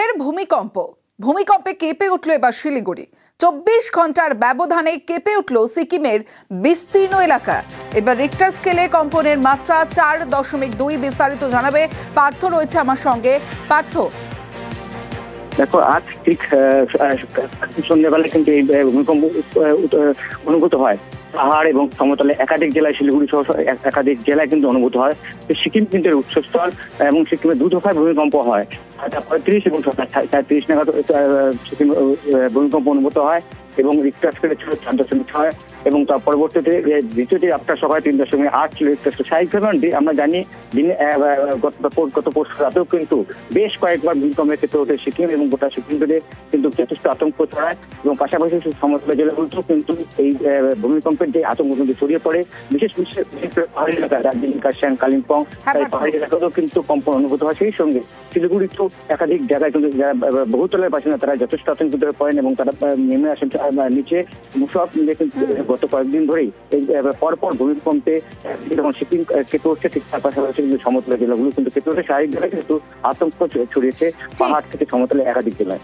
ফের ভূমিকম্পে কেঁপে উঠল এবার শিলিগুড়ি। 24 ঘন্টার ব্যবধানে কেঁপে উঠল সিকিমের বিস্তীর্ণ এলাকা। এবার রিক্টার স্কেলে কম্পনের মাত্রা 4.2। বিস্তারিত জানাবে পার্থ, রয়েছে আমার সঙ্গে। পার্থ, দেখো, আজ ঠিক সন্ধ্যাবেলা কিন্তু এই ভূমিকম্প অনুভূত হয় পাহাড় এবং সমতলে একাধিক জেলায়, শিলিগুড়ি সহ একাধিক জেলায় কিন্তু অনুভূত হয়। সিকিম কিন্তু এর উৎসস্থল এবং সিকিমে 2 দফায় ভূমিকম্প হয়। 35 এবং 37 নাগাদ সিকিম ভূমিকম্প অনুভূত হয় এবং রিক্টার স্কেলে ছিল 4.6 এবং তার পরবর্তীতে দ্বিতীয়টি আপনার সকালে 3.8 ছিল রিক্টার স্কেল। স্বাভাবিকভাবে আমরা জানি দিনে গত পরশু রাতেও কিন্তু বেশ কয়েকবার ভূমিকম্পের ক্ষেত্রে ওঠে সিকিম এবং গোটা সিকিম জুড়ে কিন্তু যথেষ্ট আতঙ্ক ছড়ায় এবং পাশাপাশি সমতল জেলাগুলোতেও কিন্তু এই ভূমিকম্পের যে আতঙ্ক কিন্তু ছড়িয়ে পড়ে। বিশেষ করে পাহাড়ি এলাকা দার্জিলিং, কার্শিয়াং, কালিম্পং পাহাড়ি এলাকাতেও কিন্তু কম্পন অনুভূত হয়। সেই সঙ্গে শিলিগুড়িতেও একাধিক জায়গায় কিন্তু যারা বহুতলের বাসিন্দা তারা যথেষ্ট আতঙ্কিত হয়ে পড়েন এবং তারা নেমে আসেন নিচে। সব মিলে কিন্তু গত কয়েকদিন ধরেই এই পরপর ভূমিকম্পে যখন সিকিম কেঁপে উঠছে, ঠিক তার পাশাপাশি কিন্তু সমতলের জেলাগুলো কিন্তু কেঁপে উঠে। স্বাভাবিকভাবে কিন্তু আতঙ্ক ছড়িয়েছে পাহাড় থেকে সমতলে একাধিক জেলায়।